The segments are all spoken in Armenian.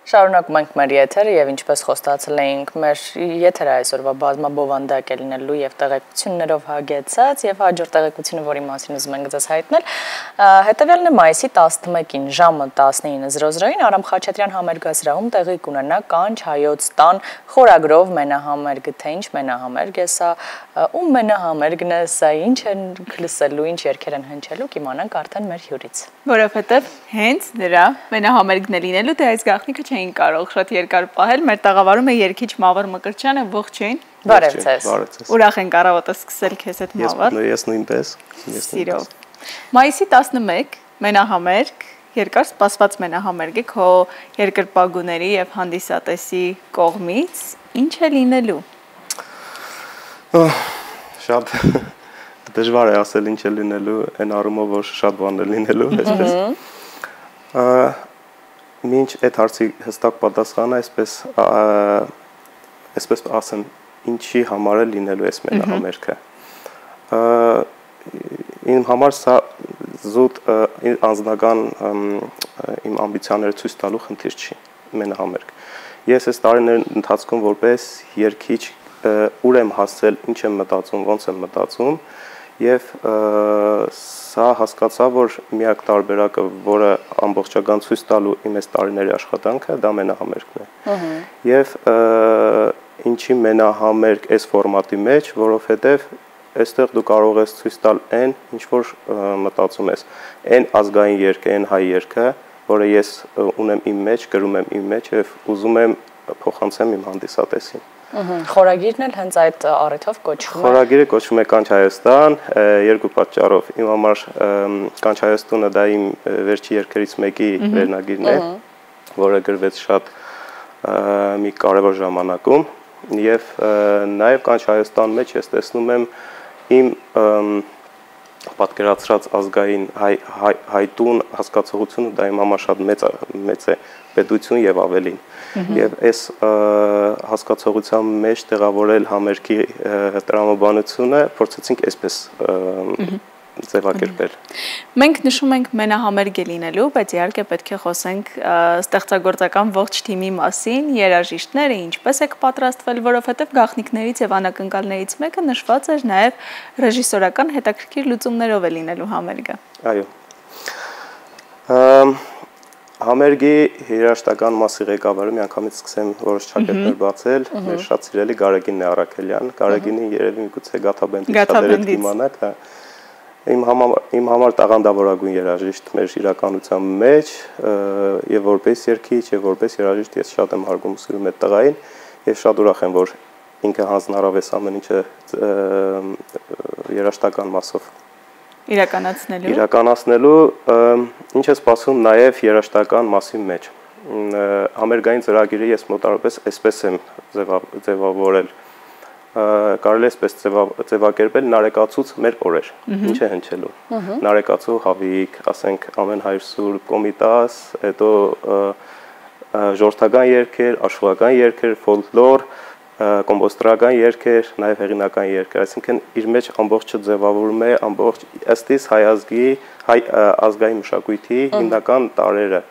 Շարունակում ենք մեր եթերը եւ ինչպես խոստացել էինք, մեր եթերը այսօրվա բազմաբովանդակ է լինելու եւ տեղեկություններով հագեցած եւ հաջորդ տեղեկությունը, որի մասին ուզում ենք ձեզ հայտնել, հետեւյալն է մայիսի 11-ին ժամը 19:00-ին Արամ Խաչատրյան համերգասրահում տեղի կունենա Կանչ հայոց տան խորագրով մենահամերգը, թե ինչ մենահամերգ է սա, ում մենահամերգն է սա, ինչ են լսելու, ինչ երգեր են հնչելու, կիմանանք արդեն մեր հյուրից։ Որովհետեւ հենց նրա մենահամերգն է լինելու, թե այս գաղտնիքը չէին կարող շատ երկար պահել, մեր տաղավարում է երգիչ Մավար Մկրտչյանը, ողջույն։ Բարև ձեզ։ Ուրախ ենք առավոտը սկսել քեզ հետ Մավար։ Ես նույնպես։ Սիրով։ Մայիսի 11 մենահամերգ, երկար սպասված մենահամերգ է քո երկրպագուների եւ հանդիսատեսի կողմից, ինչ է լինելու։ Շատ դժվար է ասել ինչ է լինելու, այն առումով որ շատ բան է լինելու, այսպես։ Մինչ այդ հարցի հստակ պատասխանը այսպես ասեմ, ինչի համար է լինելու այս մենահամերգը։ Իմ համար սա զուտ անձնական իմ ամբիցիաները ցույց տալու խնդիր չի, մենահամերգ։ Ես այս տարիների ընթացքում որպես երգիչ ուր եմ հասել, ինչ եմ մտածում, ոնց եմ մտածում, եւ սա հասկացա, որ միակ տարբերակը, որը ամբողջական ցույց տալու իմ այս տարիների աշխատանքը, դա մենահամերգն է։ Եվ ինչի մենահամերգ այս ֆորմատի մեջ, որովհետեւ այստեղ դու կարող ես ցույց տալ այն, ինչ որ մտածում ես, այն ազգային երգը, այն հայ երգը, որը ես ունեմ իմ մեջ, գրում եմ իմ մեջ եւ ուզում եմ փոխանցեմ իմ հանդիսատեսին։ Խորագիրն էլ հենց այդ առիթով կոչվում է։ Խորագիրը կոչվում է Կանչ Հայաստան, երկու պատճառով։ Իմ համար Կանչ Հայաստանը դա իմ վերջի երգերից մեկի վերնագիրն է, որը գրվեց շատ մի կարևոր ժամանակում, եւ նաեւ Կանչ Հայաստան մեջ ես տեսնում եմ իմ պատկերացրած ազգային հայտուն հասկացողությունը, դա իմ համար շատ մեծ է պետություն եւ ավելին։ Եվ այս հասկացողության մեջ տեղավորել համերգի տրամաբանությունը փորձեցինք այսպես ձևակերպել։ Մենք նշում ենք մենահամերգ է լինելու, բայց իհարկե պետք է խոսենք ստեղծագործական ողջ թիմի մասին, երաժիշտները ինչպես եք պատրաստվել, որովհետև գաղտնիքներից եւ անակնկալներից մեկը նշված էր նաեւ ռեժիսորական հետաքրքիր լուծումներով է լինելու համերգը։ Այո։ Համերգի երաժշտական մասի ղեկավարը միանգամից սկսեմ որոշ ճակատներ բացել, մեր շատ սիրելի Գարեգին Նեարաքելյան, Գարեգինի երևի միգուցե Գաթաբենդի շատերը կիմանաք, իմ համար տաղանդավորագույն երաժիշտ մեր իրականության մեջ, եւ որպես երգիչ եւ որպես երաժիշտ ես շատ եմ հարգում սիրում այդ տղային եւ շատ ուրախ եմ, որ ինքը հանձնարարվեց ամեն ինչը երաժշտական մասով իրականացնելու, ինչ է սպասում նաև երաժշտական մասի մեջ։ Համերգային ծրագիրը ես մոտավորապես այսպես եմ ձևավորել, կարելի է այսպես ձևակերպել նարեկացուց մեր օրեր, ինչ է հնչելու։ Նարեկացու հավիք, ասենք ամեն հայր սուրբ, կոմիտաս, հետո ժողովրդական երգեր, աշխուհական երգեր, ֆոլկլոր, կոմպոստերական երգեր, նաև հեղինական երգեր, այսինքն իր մեջ ամբողջը ձևավորում է ամբողջ ըստիս հայ ազգի, հայ ազգային մշակույթի հիմնական տարրերը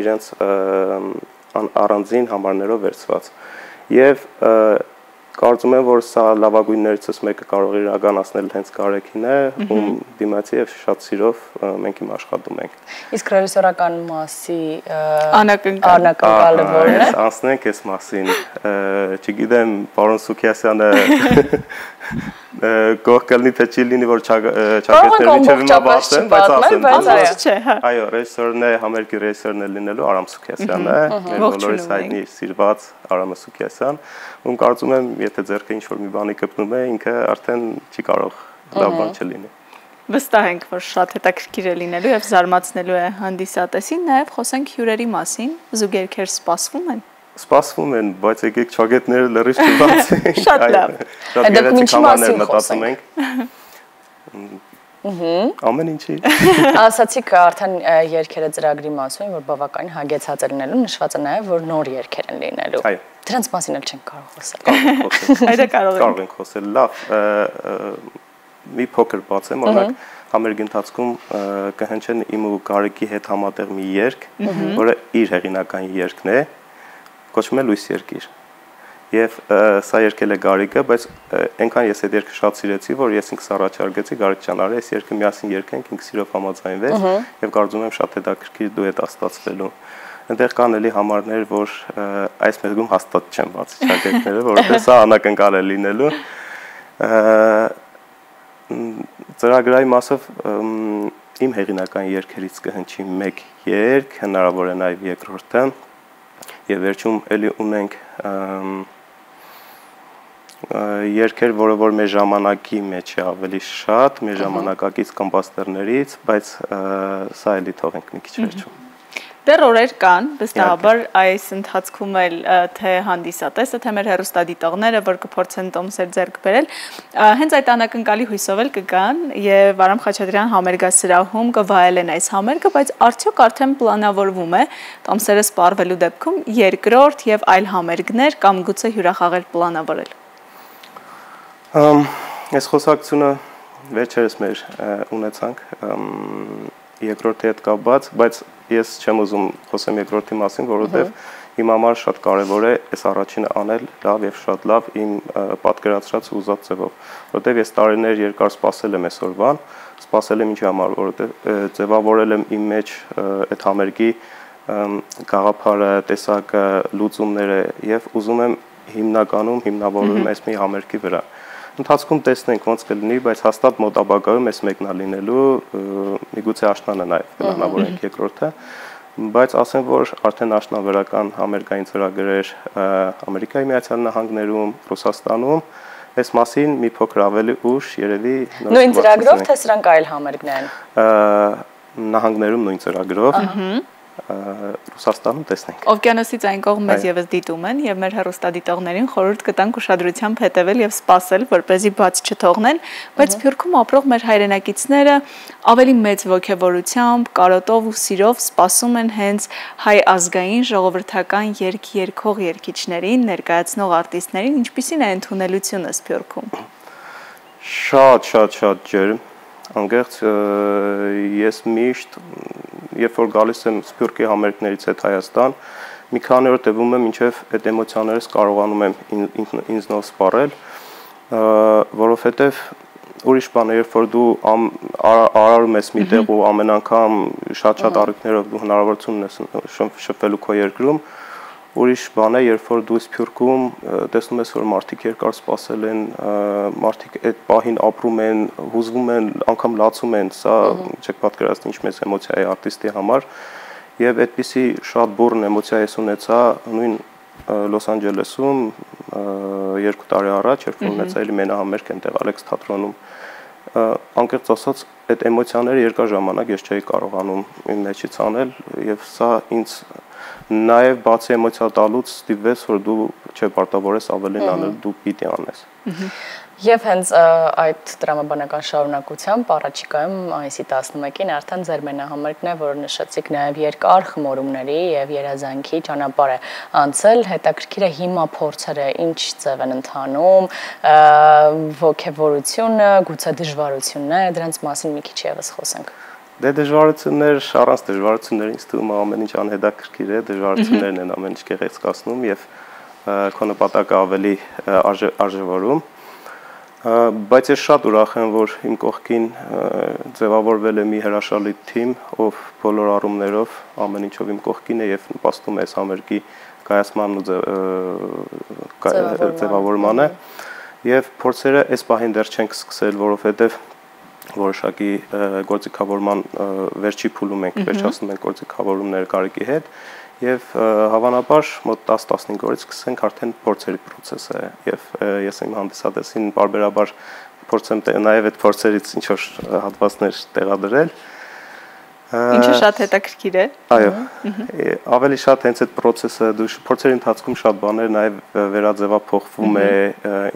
իրենց առանձին համարներով վերցված։ Եվ կարծում եմ, որ սա լավագույններիցս մեկը կարող է իրականացնել հենց Գարեգինն է, ում դիմացի եւ շատ սիրով մենք իմ աշխատում ենք։ Իսկ ռեժիսորական մասի անակնկալը որն է։ Անցնենք այս մասին, չգիտեմ, պարոն Սուքիասյանը գող կլինի թե չի լինի, որ ճակատները միջև հիմա բացեն, բայց ասեմ, այո, ռեժիսորն է, համերգի ռեժիսորն է լինելու Արամ Սուքիասյանը, մեր բոլորիս հայտնի սիրված Արամ Սուքիասյան, ում կարծում եմ, եթե ձեռքը ինչ-որ մի բանի կպնում է, ինքը արդեն չի կարող լավ բան չլինի։ Վստահ ենք, որ շատ հետաքրքիր է լինելու եւ զարմացնելու է հանդիսատեսին, նաեւ խոսենք հյուրերի մասին, զուգերքեր սպասվում են։ Սպասվում են, բայց եկեք ճակատները լրիվ չբացենք։ Շատ լավ։ Շատ գեղեցիկ համարներ մտածում ենք։ Ամեն ինչի։ Ասացիք արդեն երգերը ծրագրի մասում, որ բավականին հագեցած է լինելու, նշված է նաև, որ նոր երգեր են լինելու։ Այո։ Դրանց մասին էլ չենք կարող խոսել։ Այդա կարող ենք խոսել։ Լավ, մի փոքր բացեմ, օրինակ համերգի ընթացքում կհնչեն իմ ու Գարեգի հետ համատեղ մի երգ, որը իր հեղինական երգն է, կոչվում է Լույս երկիր։ Եվ սա երկել է Գարիկը, բայց այնքան ես այդ երգը շատ սիրեցի, որ ես ինքս առաջարկեցի Գարիկ ջան, արի այս երգը միասին երգենք, ինքս սիրով համաձայնվեց եւ կարծում եմ շատ հետաքրքիր դուետ ստացվելու։ Այնտեղ կան էլի համարներ, որ այս մերգում հաստատ չեն բացի շագերտները, որովհետեւ սա անակնկալ է լինելու։ Ծրագրայի մասով իմ հեղինական երգերից կհնչի մեկ երգ, հնարավոր է նաեւ երկրորդը, եւ վերջում էլի ունենք երգեր, որը որ մեր ժամանակի մեջ է ավելի շատ, մեր ժամանակակից կոմպոզիտորներից, բայց սա էլի թողենք մի քիչ վերջում։ Դեռ օրեր կան, վստահաբար այս ընթացքում էլ թե հանդիսատեսը, թե մեր հեռուստադիտողները, որ կփորձեն տոմսեր ձեռք բերել, հենց այդ անակնկալի հույսով էլ կգան եւ Արամ Խաչատրյան համերգասրահում կվայելեն այս համերգը, բայց արդյոք արդեն պլանավորվում է տոմսերը սպառվելու դեպքում երկրորդ եւ այլ համերգներ կամ գուցե հյուրախաղեր պլանավորել։ Այս խոսակցությունը վերջերս մեր ունեցանք երկրորդի հետ կապված, բայց ես չեմ ուզում խոսեմ երկրորդի մասին, որովհետև իմ համար շատ կարևոր է այս առաջինը անել լավ եւ շատ լավ իմ պատկերացրած ու ուզած ձևով, որովհետև ես տարիներ երկար սպասել եմ այսօրվան, սպասել եմ ինչի համար, որովհետև ձևավորել եմ իմ մեջ այդ համերգի գաղափարը, տեսակը, լուծումները եւ ուզում եմ հիմնականում հիմնավորում այս մի համերգի վրա։ Ընթացքում տեսնենք ոնց կլինի, բայց հաստատ մոտ ապագայում էս մեկն է լինելու, միգուցե աշնանը նաև պլանավորենք երկրորդը, բայց ասեմ, որ արդեն աշնանվերական համերգային ծրագրեր Ամերիկայի Միացյալ Նահանգներում, Ռուսաստանում, այս մասին մի փոքր ավելի ուշ երևի նույն ծրագրով թե սրանք այլ համերգներ են։ Նահանգներում նույն ծրագրով Ռուսաստանում տեսնենք։ Օվկիանոսից այն կողմ մեզ եւս դիտում են եւ մեր հեռուստադիտողներին խորհուրդ կտանք ուշադրությամբ հետեւել եւ սպասել, որպեսզի բաց չթողնեն, բայց Սփյուռքում ապրող մեր հայրենակիցները ավելի մեծ ողջավորությամբ, կարոտով ու սիրով սպասում են հենց հայ ազգային ժողովրդական երգ երգող երգիչներին, ներկայացնող արտիստներին, ինչպիսին է ընդունելությունը Սփյուռքում։ Շատ ջերմ, անկեղծ ես միշտ երբ որ գալիս եմ Սփյուռքի համերգներից հետ Հայաստան, մի քանի օր տևում է մինչև այդ էմոցիաներս կարողանում եմ ինձնով սպառել, որովհետև ուրիշ բան է, երբ որ դու արարում ես մի տեղ ու ամեն անգամ շատ առիթներով դու հնարավորություն ունես շփվելու քո երկրում, ուրիշ բան է, երբ որ դու Սփյուռքում տեսնում ես, որ մարդիկ երկար սպասել են, մարդիկ այդ պահին ապրում են, հուզվում են, անգամ լացում են, սա չեք պատկերացնի ինչ մեծ էմոցիա է արտիստի համար, եւ այդպիսի շատ բուրըն էմոցիա ես ունեցա նույն Լոս Անջելեսում 2 տարի առաջ, երբ որ ունեցա էլի մենահամերգ այնտեղ Ալեքս թատրոնում, անկեղծ ասած այդ էմոցիաները երկար ժամանակ ես չէի կարողանում իմ մեջից անել եւ սա ինձ նաև բացի էմոցիա տալուց ստիպվեց, որ դու չպարտավորես ավելին անել, դու պիտի անես։ Եվ հենց այդ տրամաբանական շարունակությամբ առաջիկայում այսի 11-ին արդեն ձեր մենահամերգն է, որը նշեցիք նաև երկար խմորումների եւ երազանքի ճանապարհ է անցել, հետաքրքիր է հիմա փորձերը ինչ ձև են ընթանում, ոգևորությունը, գուցե դժվարությունները, դրանց մասին մի քիչ եւս խոսենք։ Դե դժվարություններ, առանց դժվարությունների ինձ թվում է ամեն ինչ անհետաքրքիր է, դժվարություններն են ամեն ինչ գեղեցկացնում եւ քո նպատակը ավելի արժևորում։ Բայց ես շատ ուրախ եմ, որ իմ կողքին ձևավորվել է մի հրաշալի թիմ, ով բոլոր առումներով ամեն ինչով իմ կողքին է եւ նպաստում է այս համերգի կայացմանն ու ձևավորմանը։ Եվ փորձերը այս պահին դեռ չենք սկսել, որովհետեւ որոշակի գործիքավորման վերջի փուլում ենք, վերջացնում ենք գործիքավորումները Գարիկի հետ եւ հավանաբար մոտ 10-15 օրից սկսենք արդեն փորձերի process-ը եւ ես իմ հանդիսատեսին բարբերաբար փորձեմ նաեւ այդ փորձերից ինչ որ հատվածներ տեղադրել Ինչը շատ հետաքրքիր է։ Այո, ավելի շատ հենց այդ process-ը դու փորձերի ընթացքում շատ բաներ նաև վերաձևափոխվում է,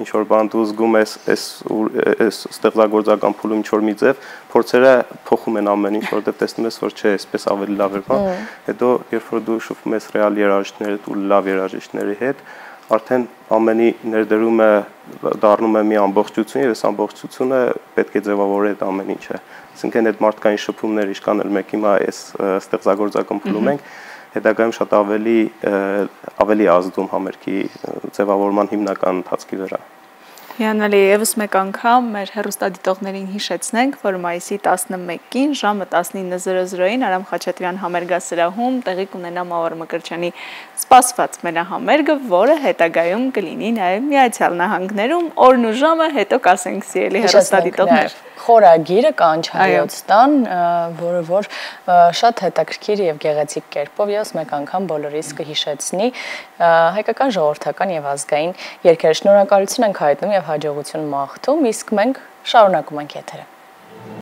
ինչ որ բան դու զգում ես այս ստեղծագործական փուլում ինչ որ մի ձև, փորձերը փոխում են ամեն ինչ, որովհետև տեսնում ես, որ չէ, այսպես ավելի լավ է բան։ Հետո երբ որ դու շփվում ես ռեալ երաժիշտների ու լավ երաժիշտների հետ, արդեն ամենի ներդրումը դառնում է մի ամբողջություն եւ այս ամբողջությունը պետք է ձևավորի այդ ամեն ինչը։ Այսինքն այդ մարդկային շփումները իշքան էլ մեկ հիմա այս ստեղծագործական փուլում ենք, հետագայում շատ ավելի ազդում համերգի ձևավորման հիմնական ընթացքի վրա։ Հիանալի է, եւս մեկ անգամ մեր հեռուստադիտողներին հիշեցնենք, որ մայիսի 11-ին ժամը 19:00-ին Արամ Խաչատրյան համերգասրահում տեղի կունենա Մաղար Մկրտչյանի սպասված մենահամերգը, որը հետագայում կլինի նաև Միացյալ Նահանգներում, օրն ու ժամը հետո կասենք սիրելի հեռուստադիտողներ։ Խորագիրը Կանչարիոց տան, որը որ շատ հետաքրքիր եւ գեղեցիկ կերպով եւս մեկ անգամ բոլորիս կհիշեցնի հայկական ժողովրդական եւ ազգային երգերը։ Շնորհակալություն ենք հայտնում եւ հաջողություն մաղթում, իսկ մենք շարունակում ենք եթերը։